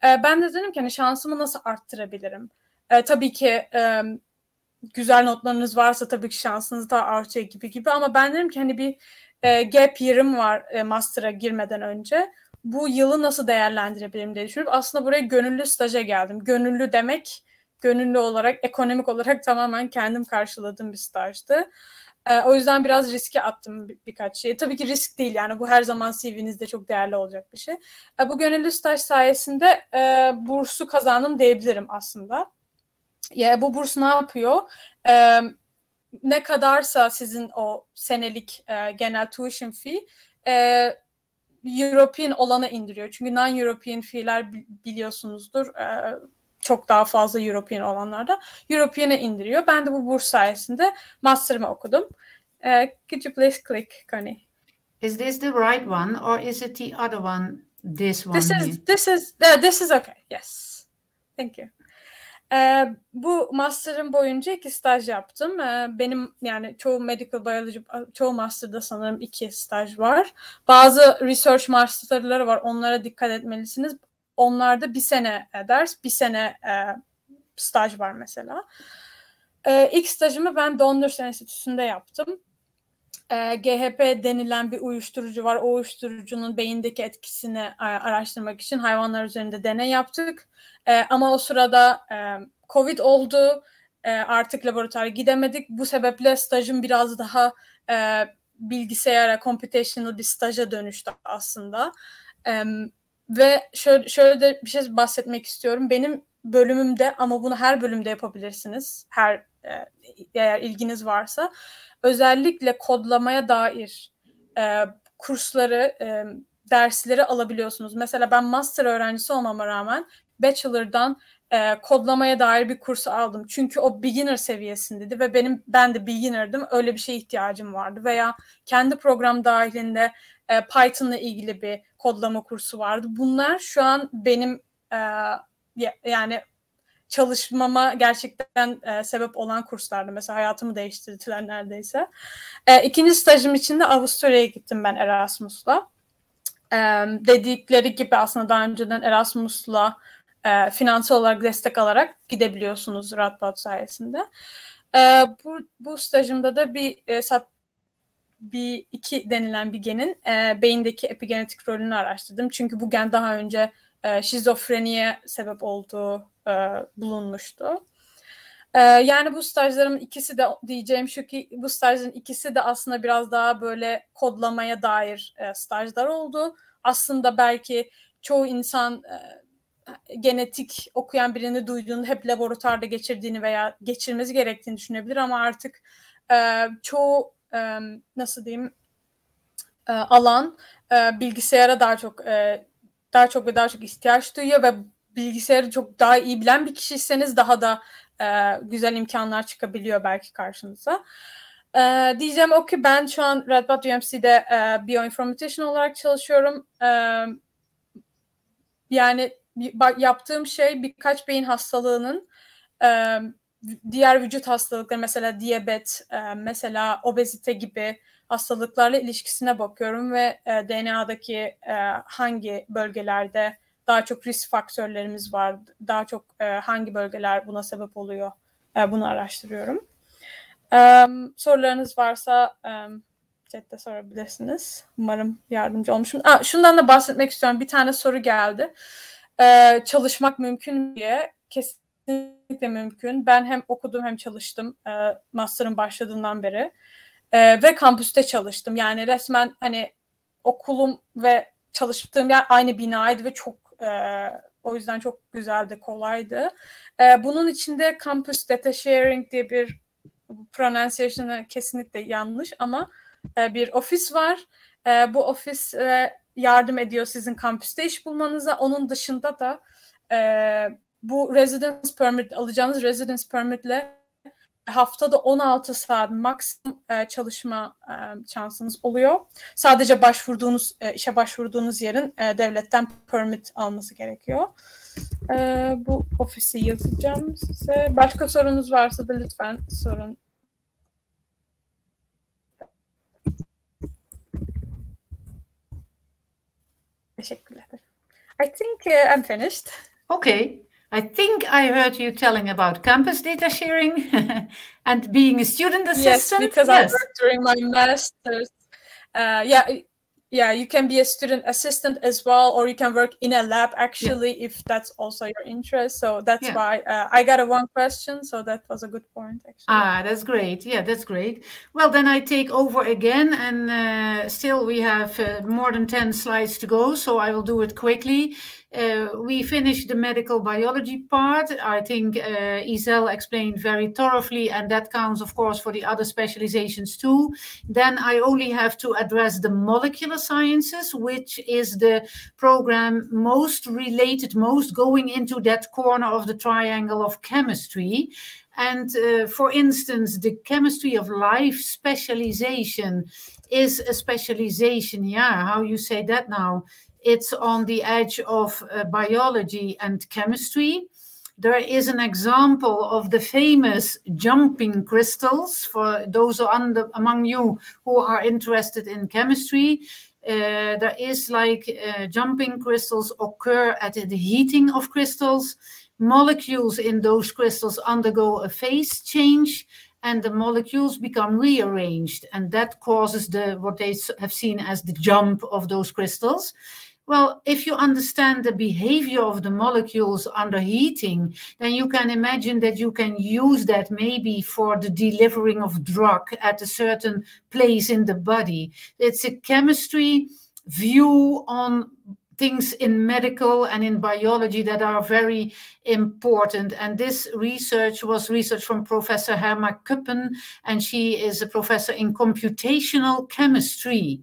Ben de dedim ki hani şansımı nasıl arttırabilirim? Tabii ki güzel notlarınız varsa tabii ki şansınız daha artıyor gibi ama ben dedim ki hani bir gap year'ım var master'a girmeden önce. Bu yılı nasıl değerlendirebilirim diye düşünüp aslında buraya gönüllü staja geldim. Gönüllü demek, gönüllü olarak, ekonomik olarak tamamen kendim karşıladığım bir stajdı. O yüzden biraz riske attım birkaç şey. Tabii ki risk değil, yani bu her zaman CV'nizde çok değerli olacak bir şey. Bu gönüllü staj sayesinde bursu kazandım diyebilirim aslında. Bu burs ne yapıyor? Ne kadarsa sizin o senelik genel tuition fee European olana indiriyor. Çünkü non-European fee'ler biliyorsunuzdur. Çok daha fazla European olanlarda European'e indiriyor. Ben de bu burs sayesinde master'ımı okudum. Could you please click, Connie? Is this the right one or is it the other one? This one. This is okay. Yes. Thank you. Bu master'ım boyunca 2 staj yaptım. Benim yani çoğu medical biology, çoğu master'da sanırım 2 staj var. Bazı research master'ları var. Onlara dikkat etmelisiniz. Onlarda 1 sene ders, 1 sene staj var mesela. İlk stajımı ben Donders Enstitüsü'nde yaptım. GHP denilen bir uyuşturucu var. O uyuşturucunun beyindeki etkisini araştırmak için hayvanlar üzerinde deney yaptık. Ama o sırada Covid oldu. Artık laboratuvara gidemedik. Bu sebeple stajım biraz daha bilgisayara, computational bir staja dönüştü aslında. Ve şöyle de bir şey bahsetmek istiyorum. Benim bölümümde, ama bunu her bölümde yapabilirsiniz. Eğer ilginiz varsa. Özellikle kodlamaya dair kursları, dersleri alabiliyorsunuz. Mesela ben master öğrencisi olmama rağmen bachelor'dan kodlamaya dair bir kursu aldım. Çünkü o beginner seviyesindeydi ve ben de beginner'dım. Öyle bir şeye ihtiyacım vardı. Veya kendi program dahilinde Python'la ilgili bir kodlama kursu vardı. Bunlar şu an benim yani çalışmama gerçekten sebep olan kurslardı. Mesela hayatımı değiştirdiler neredeyse. İkinci stajım için de Avusturya'ya gittim ben Erasmus'la. Dedikleri gibi aslında daha önceden Erasmus'la finansal olarak destek alarak gidebiliyorsunuz Radboud sayesinde. Bu stajımda da bir 2 denilen bir genin beyindeki epigenetik rolünü araştırdım. Çünkü bu gen daha önce şizofreniye sebep olduğu bulunmuştu. Yani bu stajlarımın ikisi de, diyeceğim şu ki, bu stajların ikisi de aslında biraz daha böyle kodlamaya dair stajlar oldu. Aslında belki çoğu insan genetik okuyan birini duyduğunda hep laboratuvarda geçirdiğini veya geçirmesi gerektiğini düşünebilir ama artık çoğu nasıl diyeyim alan bilgisayara daha çok ihtiyaç duyuyor ve bilgisayarı çok daha iyi bilen bir kişiyseniz daha da güzel imkanlar çıkabiliyor belki karşınıza. Diyeceğim o ki ben şu an Radboud University'de bioinformatician olarak çalışıyorum. Yani yaptığım şey birkaç beyin hastalığının diğer vücut hastalıkları, mesela diyabet, mesela obezite gibi hastalıklarla ilişkisine bakıyorum ve DNA'daki hangi bölgelerde daha çok risk faktörlerimiz var, daha çok hangi bölgeler buna sebep oluyor, bunu araştırıyorum. Sorularınız varsa chatte sorabilirsiniz. Umarım yardımcı olmuşum. Şundan da bahsetmek istiyorum. Bir tane soru geldi. Çalışmak mümkün mü diye. Kesinlikle mümkün. Ben hem okudum hem çalıştım master'ın başladığından beri. Ve kampüste çalıştım. Yani resmen hani okulum ve çalıştığım yer aynı binaydı ve çok o yüzden çok güzeldi, kolaydı. Bunun içinde campus data sharing diye bir pronunciation'ı kesinlikle yanlış ama bir ofis var. Bu ofis yardım ediyor sizin kampüste iş bulmanıza. Onun dışında da bu residence permit, alacağınız residence permitle haftada 16 saat maksimum çalışma şansınız oluyor. Sadece işe başvurduğunuz yerin devletten permit alması gerekiyor. Bu ofisi yazacağım size. Başka sorunuz varsa da lütfen sorun. Teşekkürler. I think I'm finished. Okay. I think I heard you telling about campus data sharing and being a student assistant. Yes, because I worked during my master's. Yeah, you can be a student assistant as well, or you can work in a lab actually, if that's also your interest. So that's why I got a one question, so that was a good point actually. That's great. Yeah, that's great. Well, then I take over again, and still we have more than 10 slides to go, so I will do it quickly. We finished the medical biology part. I think Isel explained very thoroughly, and that counts, of course, for the other specializations too. Then I only have to address the molecular sciences, which is the program most related, most going into that corner of the triangle of chemistry. And for instance, the chemistry of life specialization is a specialization. Yeah, how you say that now? It's on the edge of biology and chemistry. There is an example of the famous jumping crystals for those among you who are interested in chemistry. There is like jumping crystals occur at the heating of crystals. Molecules in those crystals undergo a phase change, and the molecules become rearranged, and that causes what they have seen as the jump of those crystals. Well, if you understand the behavior of the molecules under heating, then you can imagine that you can use that maybe for the delivering of drug at a certain place in the body. It's a chemistry view on things in medical and in biology that are very important. And this research was research from Professor Herma Kuppen, and she is a professor in computational chemistry.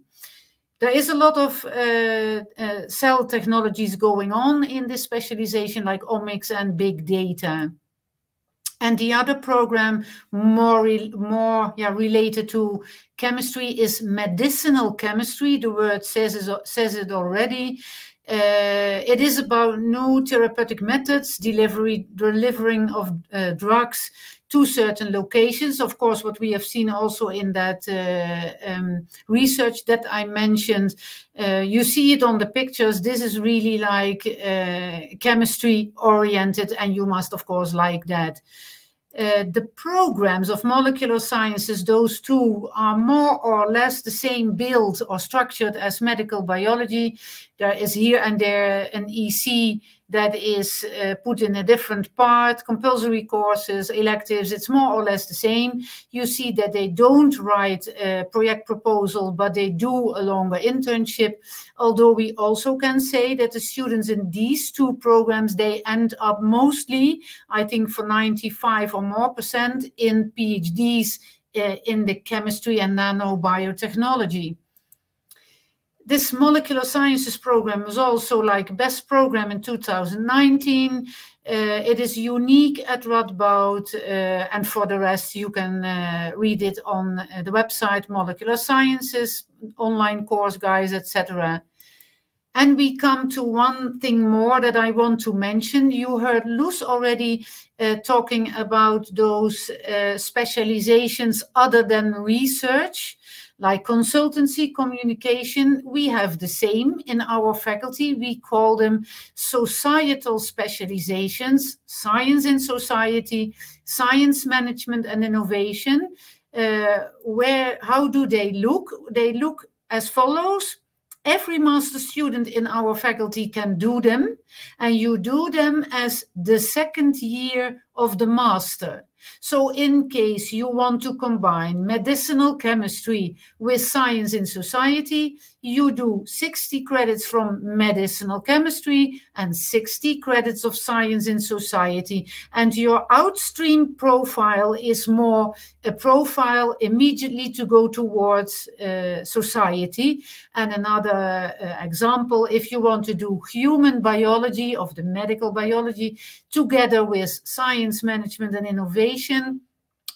There is a lot of cell technologies going on in this specialization, like omics and big data. And the other program more related to chemistry is medicinal chemistry. The word says it already. It is about new therapeutic methods, delivering of drugs to certain locations. Of course, what we have seen also in that research that I mentioned, you see it on the pictures. This is really like chemistry oriented, and you must, of course, like that. The programs of molecular sciences, those two are more or less the same build or structured as medical biology. There is here and there an EC that is put in a different part, compulsory courses, electives, it's more or less the same. You see that they don't write a project proposal, but they do a longer internship. Although we also can say that the students in these two programs, they end up mostly, I think for 95% or more in PhDs in the chemistry and nanobiotechnology. This molecular sciences program was also like best program in 2019. It is unique at Radboud, and for the rest you can read it on the website Molecular Sciences, online course guides, etc. And we come to one thing more that I want to mention. You heard Luz already talking about those specializations other than research, like consultancy, communication. We have the same in our faculty. We call them societal specializations, science in society, science management and innovation. How do they look? They look as follows. Every master student in our faculty can do them, and you do them as the second year of the master. So in case you want to combine medicinal chemistry with science in society, you do 60 credits from medicinal chemistry and 60 credits of science in society. And your outstream profile is more a profile immediately to go towards society. And another example, if you want to do human biology of the medical biology together with science management and innovation,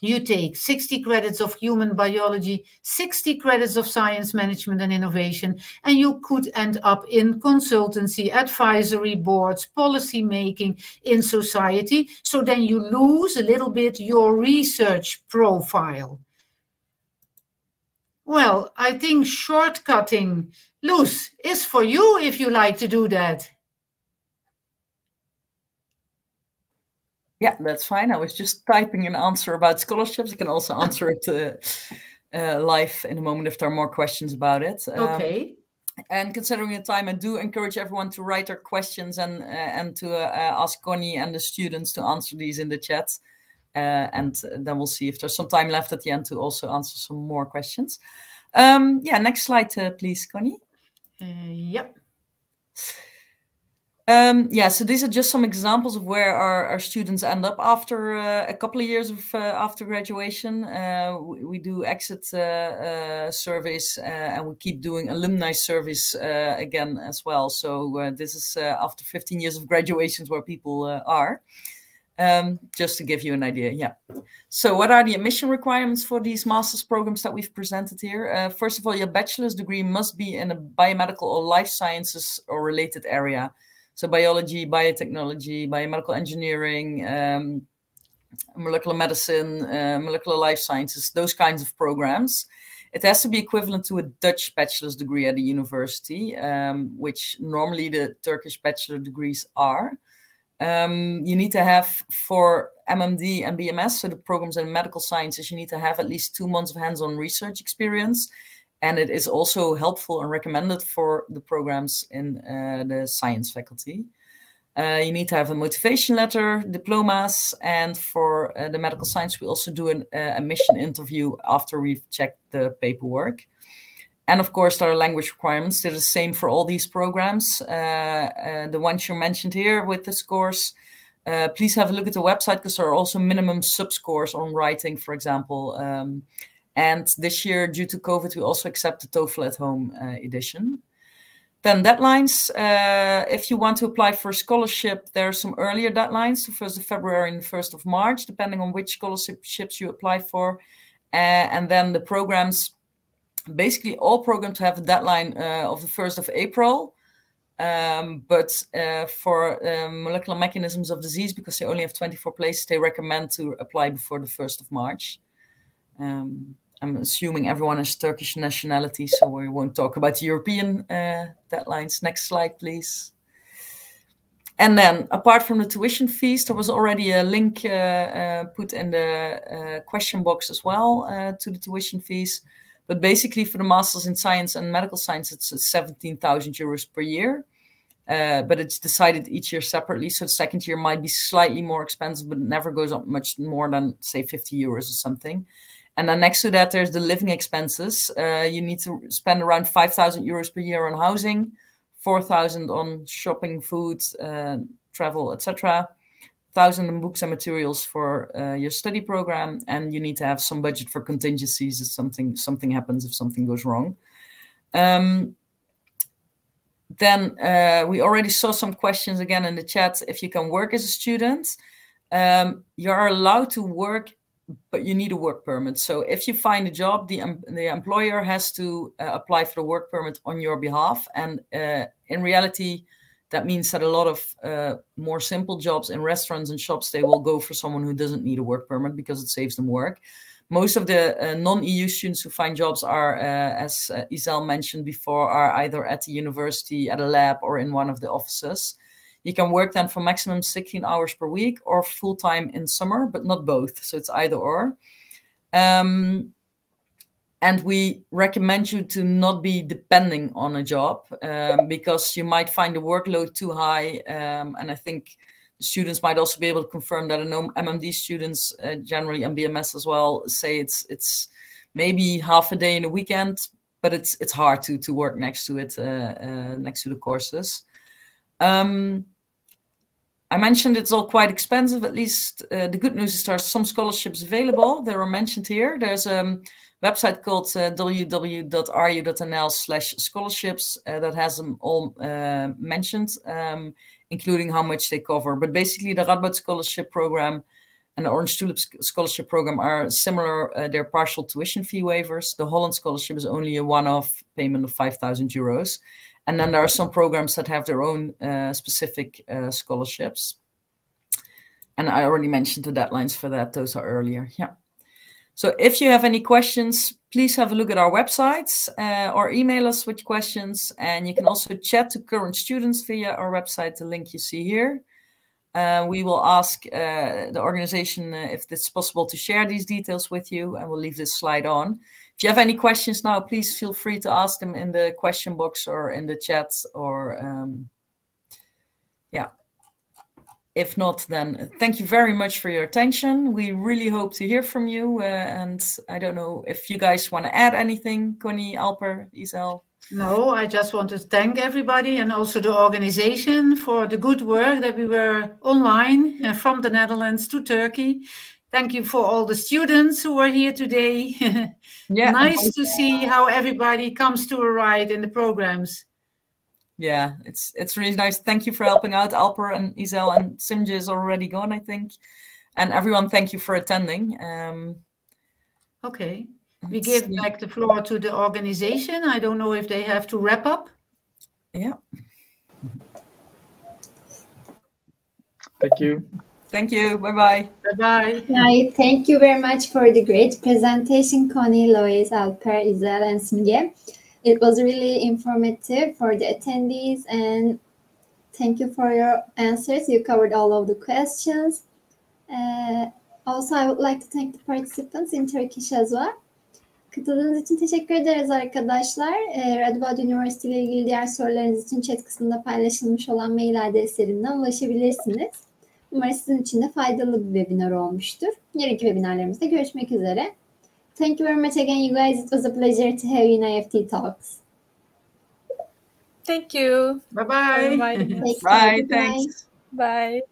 you take 60 credits of human biology, 60 credits of science management and innovation, and you could end up in consultancy, advisory boards, policy making in society. So then you lose a little bit your research profile. Well, I think shortcutting, Loes, is for you if you like to do that. Yeah, that's fine. I was just typing an answer about scholarships. I can also answer it live in a moment if there are more questions about it. Okay. And considering the time, I do encourage everyone to write their questions and to ask Connie and the students to answer these in the chat. And then we'll see if there's some time left at the end to also answer some more questions. Yeah, next slide, please, Connie. Yep. Yeah, so these are just some examples of where our students end up after a couple of years of after graduation. We do exit surveys and we keep doing alumni surveys again as well. So this is after 15 years of graduations where people are. Just to give you an idea, yeah. So what are the admission requirements for these master's programs that we've presented here? First of all, your bachelor's degree must be in a biomedical or life sciences or related area. So biology, biotechnology, biomedical engineering, molecular medicine, molecular life sciences, those kinds of programs. It has to be equivalent to a Dutch bachelor's degree at a university, which normally the Turkish bachelor degrees are. You need to have for MMD and BMS, so the programs in medical sciences, you need to have at least 2 months of hands-on research experience. And it is also helpful and recommended for the programs in the science faculty. You need to have a motivation letter, diplomas, and for the medical science, we also do an admission interview after we've checked the paperwork. And of course, there are language requirements. They're the same for all these programs. The ones you mentioned here with the scores, please have a look at the website because there are also minimum sub-scores on writing, for example. And this year, due to COVID, we also accept the TOEFL at Home edition. Then deadlines. If you want to apply for a scholarship, there are some earlier deadlines, the 1st of February and the 1st of March, depending on which scholarships you apply for. And then the programs, basically all programs have a deadline of the 1st of April. But for molecular mechanisms of disease, because they only have 24 places, they recommend to apply before the 1st of March. I'm assuming everyone has Turkish nationality, so we won't talk about the European deadlines. Next slide, please. And then, apart from the tuition fees, there was already a link put in the question box as well to the tuition fees. But basically, for the Masters in Science and Medical Science, it's 17,000 euros per year. But it's decided each year separately. So the second year might be slightly more expensive, but it never goes up much more than, say, 50 euros or something. And then next to that, there's the living expenses. You need to spend around 5,000 euros per year on housing, 4,000 on shopping, food, travel, etc. 1,000 in books and materials for your study program. And you need to have some budget for contingencies if something happens, if something goes wrong. Then we already saw some questions again in the chat. If you can work as a student, you're allowed to work, but you need a work permit. So if you find a job, the employer has to apply for the work permit on your behalf. And in reality, that means that a lot of more simple jobs in restaurants and shops, they will go for someone who doesn't need a work permit because it saves them work. Most of the non-EU students who find jobs are, as Isel mentioned before, are either at the university, at a lab, or in one of the offices. You can work then for maximum 16 hours per week or full-time in summer, but not both. So it's either or. And we recommend you to not be depending on a job because you might find the workload too high. And I think students might also be able to confirm that I know MMD students generally, and BMS as well, say it's maybe half a day in a weekend, but it's hard to work next to it, next to the courses. I mentioned it's all quite expensive. At least the good news is there's some scholarships available. They were mentioned here. There's a website called www.ru.nl/scholarships that has them all mentioned, including how much they cover. But basically the Radboud Scholarship Program and the Orange Tulip Scholarship Program are similar. They're partial tuition fee waivers. The Holland Scholarship is only a one-off payment of 5,000 euros. And then there are some programs that have their own specific scholarships. And I already mentioned the deadlines for that. Those are earlier. Yeah. So if you have any questions, please have a look at our websites or email us with questions. And you can also chat to current students via our website, the link you see here. We will ask the organization if it's possible to share these details with you, and we'll leave this slide on. If you have any questions now, please feel free to ask them in the question box or in the chat, or yeah. If not, then thank you very much for your attention. We really hope to hear from you. And I don't know if you guys want to add anything, Connie, Alper, Isel. No, I just want to thank everybody and also the organization for the good work that we were online from the Netherlands to Turkey. Thank you for all the students who are here today. Yeah, nice to see how everybody comes to a ride in the programs. Yeah, it's really nice. Thank you for helping out. Alper and Isel and Simje is already gone, I think. And everyone, thank you for attending. Okay. We give back the floor to the organization. I don't know if they have to wrap up. Yeah. Thank you. Thank you. Bye-bye. Bye-bye. Hi, thank you very much for the great presentation, Connie, Lois, Alper, Isel, and Simge. It was really informative for the attendees, and thank you for your answers. You covered all of the questions. Also, I would like to thank the participants in Turkish as well. Katıldığınız için teşekkür ederiz arkadaşlar. Radboud University ile ilgili diğer sorularınız için chat kısmında paylaşılmış olan mail adreslerinden ulaşabilirsiniz. Umarım sizin için de faydalı bir webinar olmuştur. Yarınki webinarlarımızda görüşmek üzere. Thank you very much again, you guys. It was a pleasure to have you in IEFT Talks. Thank you. Bye-bye. Bye. Bye. Thanks. Bye.